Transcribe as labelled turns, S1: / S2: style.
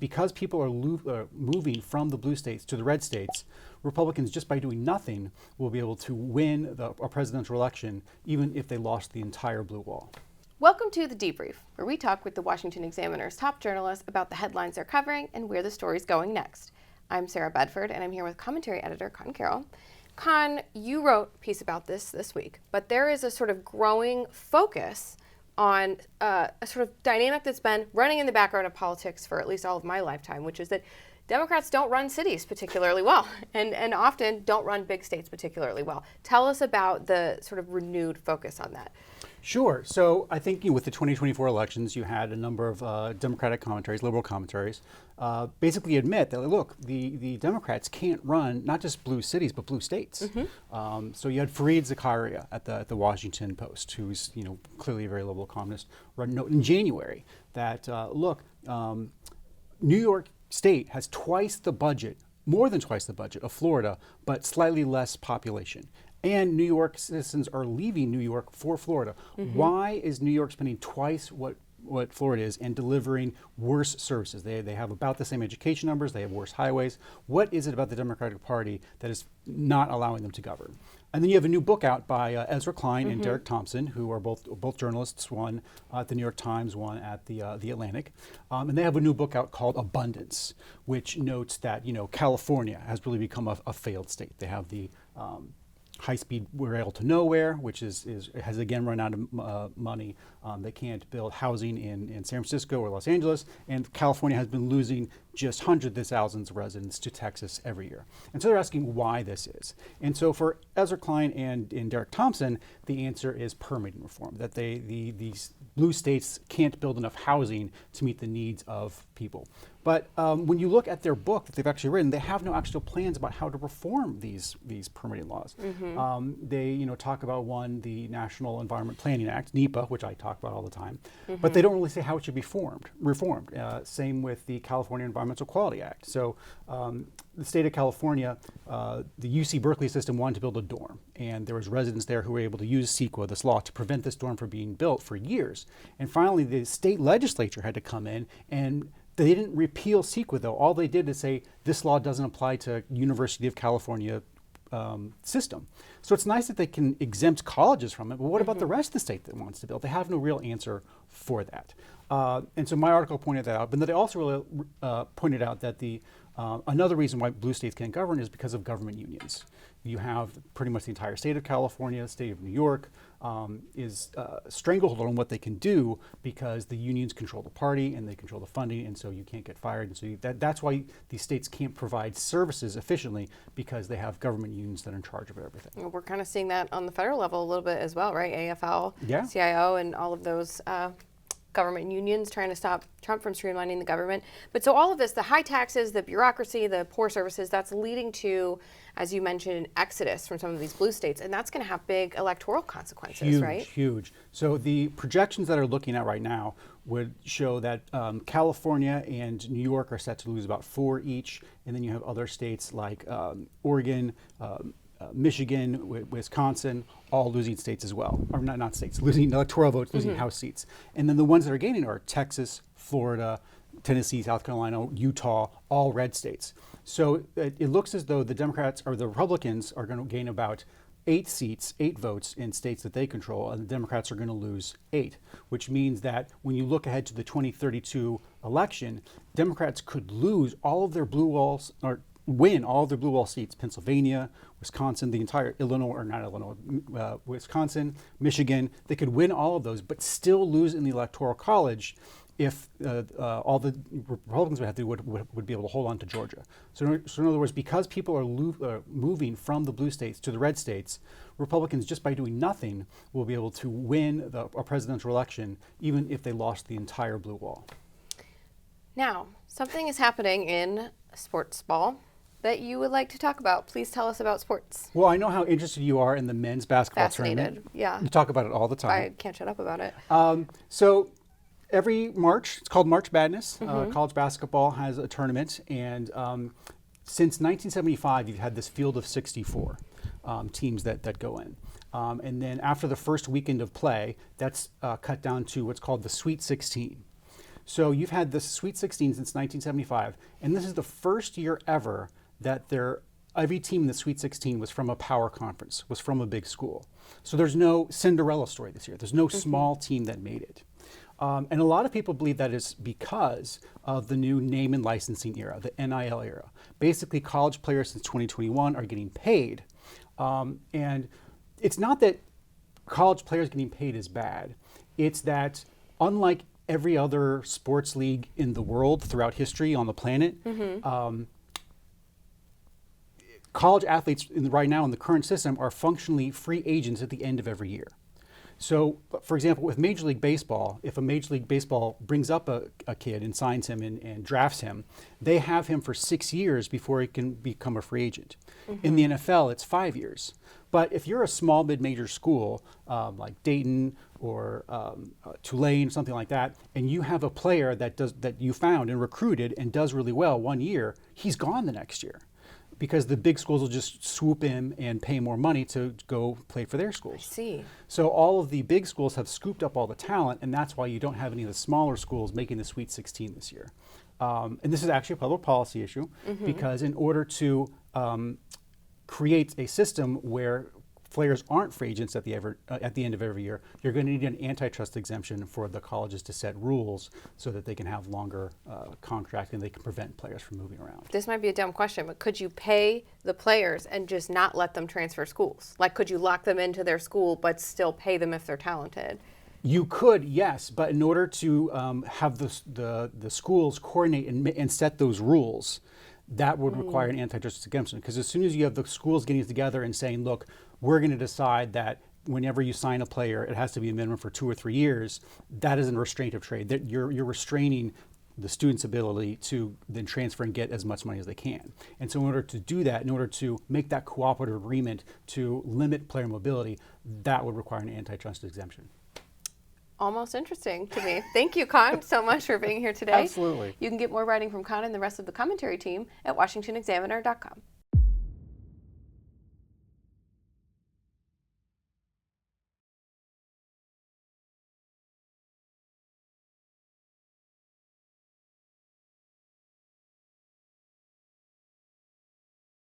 S1: because people are moving from the blue states to the red states, Republicans, just by doing nothing, will be able to win a presidential election, even if they lost the entire blue wall.
S2: Welcome to The Debrief, where we talk with the Washington Examiner's top journalists about the headlines they're covering and where the story's going next. I'm Sarah Bedford, and I'm here with commentary editor Conn Carroll. Conn, you wrote a piece about this week, but there is a sort of growing focus on a sort of dynamic that's been running in the background of politics for at least all of my lifetime, which is that Democrats don't run cities particularly well and often don't run big states particularly well. Tell us about the sort of renewed focus on that.
S1: Sure. So I think with the 2024 elections, you had a number of Democratic commentaries, liberal commentaries, basically admit that, look, the Democrats can't run not just blue cities, but blue states. So you had Fareed Zakaria at the Washington Post, who's clearly a very liberal communist, wrote a note in January that, look, New York State has twice the budget, more than twice the budget of Florida, but slightly less population. And New York citizens are leaving New York for Florida. Why is New York spending twice what Florida is and delivering worse services? They have about the same education numbers, they have worse highways. What is it about the Democratic Party that is not allowing them to govern? And then you have a new book out by Ezra Klein and Derek Thompson, who are both journalists, one at the New York Times, one at the Atlantic. And they have a new book out called Abundance, which notes that California has really become a failed state. They have the high-speed rail to nowhere, which has again run out of money. They can't build housing in San Francisco or Los Angeles, and California has been losing just hundreds of thousands of residents to Texas every year. And so they're asking why this is. And so for Ezra Klein and Derek Thompson, the answer is permitting reform, that these blue states can't build enough housing to meet the needs of people. But when you look at their book that they've actually written, they have no actual plans about how to reform these permitting laws. They talk about the National Environment Planning Act, NEPA, which I talk about all the time, but they don't really say how it should be reformed. Same with the California Environmental Quality Act. So the state of California, the UC Berkeley system wanted to build a dorm, and there was residents there who were able to use CEQA, this law, to prevent this dorm from being built for years. And finally, the state legislature had to come in, and they didn't repeal CEQA, though. All they did is say this law doesn't apply to University of California system. So it's nice that they can exempt colleges from it, but what about the rest of the state that wants to build? They have no real answer for that. And so my article pointed that out, but they also really pointed out that another reason why blue states can't govern is because of government unions. You have pretty much the entire state of California, the state of New York is a stranglehold on what they can do because the unions control the party and they control the funding, and so you can't get fired. And so that's why these states can't provide services efficiently, because they have government unions that are in charge of everything.
S2: We're kind of seeing that on the federal level a little bit as well, right? AFL,
S1: yeah.
S2: CIO, and all of those government unions trying to stop Trump from streamlining the government. But so all of this, the high taxes, the bureaucracy, the poor services, that's leading to, as you mentioned, exodus from some of these blue states. And that's going to have big electoral consequences, right? Huge.
S1: So the projections that are looking at right now would show that California and New York are set to lose about 4 each. And then you have other states like Oregon, Michigan, Wisconsin, all losing states as well, or not states, losing electoral votes, losing House seats. And then the ones that are gaining are Texas, Florida, Tennessee, South Carolina, Utah, all red states. So it looks as though the Democrats or the Republicans are going to gain about 8 seats, 8 votes in states that they control, and the Democrats are going to lose 8, which means that when you look ahead to the 2032 election, Democrats could lose all of their blue walls, or win all of their blue wall seats, Pennsylvania, Wisconsin, the entire Wisconsin, Michigan. They could win all of those, but still lose in the Electoral College if all the Republicans would be able to hold on to Georgia. So in other words, because people are moving from the blue states to the red states, Republicans, just by doing nothing, will be able to win a presidential election, even if they lost the entire blue wall.
S2: Now, something is happening in sports ball that you would like to talk about. Please tell us about sports.
S1: Well, I know how interested you are in the men's basketball tournament.
S2: Yeah.
S1: You talk about it all the time.
S2: I can't shut up about it.
S1: So every March, it's called March Madness. College basketball has a tournament, and since 1975, you've had this field of 64 teams that go in. And then after the first weekend of play, that's cut down to what's called the Sweet 16. So you've had the Sweet 16 since 1975, and this is the first year ever that every team in the Sweet 16 was from a power conference, was from a big school. So there's no Cinderella story this year. There's no small team that made it. And a lot of people believe that is because of the new name and licensing era, the NIL era. Basically, college players since 2021 are getting paid. And it's not that college players getting paid is bad. It's that unlike every other sports league in the world throughout history on the planet, college athletes right now in the current system are functionally free agents at the end of every year. So, for example, with Major League Baseball, if a Major League Baseball brings up a kid and signs him and drafts him, they have him for 6 years before he can become a free agent. In the NFL, it's 5 years. But if you're a small mid-major school like Dayton or Tulane, something like that, and you have a player that you found and recruited and does really well 1 year, he's gone the next year, because the big schools will just swoop in and pay more money to go play for their schools.
S2: I see.
S1: So all of the big schools have scooped up all the talent, and that's why you don't have any of the smaller schools making the Sweet 16 this year. And this is actually a public policy issue, because in order to create a system where players aren't free agents at the end of every year, you're going to need an antitrust exemption for the colleges to set rules so that they can have longer contracts and they can prevent players from moving around.
S2: This might be a dumb question, but could you pay the players and just not let them transfer schools? Like, could you lock them into their school but still pay them if they're talented?
S1: You could, yes, but in order to have the schools coordinate and set those rules, that would require an antitrust exemption. Because as soon as you have the schools getting together and saying, look, we're going to decide that whenever you sign a player, it has to be a minimum for 2 or 3 years, that is a restraint of trade. That you're restraining the student's ability to then transfer and get as much money as they can. And so in order to do that, in order to make that cooperative agreement to limit player mobility, that would require an antitrust exemption.
S2: Almost interesting to me. Thank you, Conn, so much for being here today.
S1: Absolutely.
S2: You can get more writing from Conn and the rest of the commentary team at washingtonexaminer.com.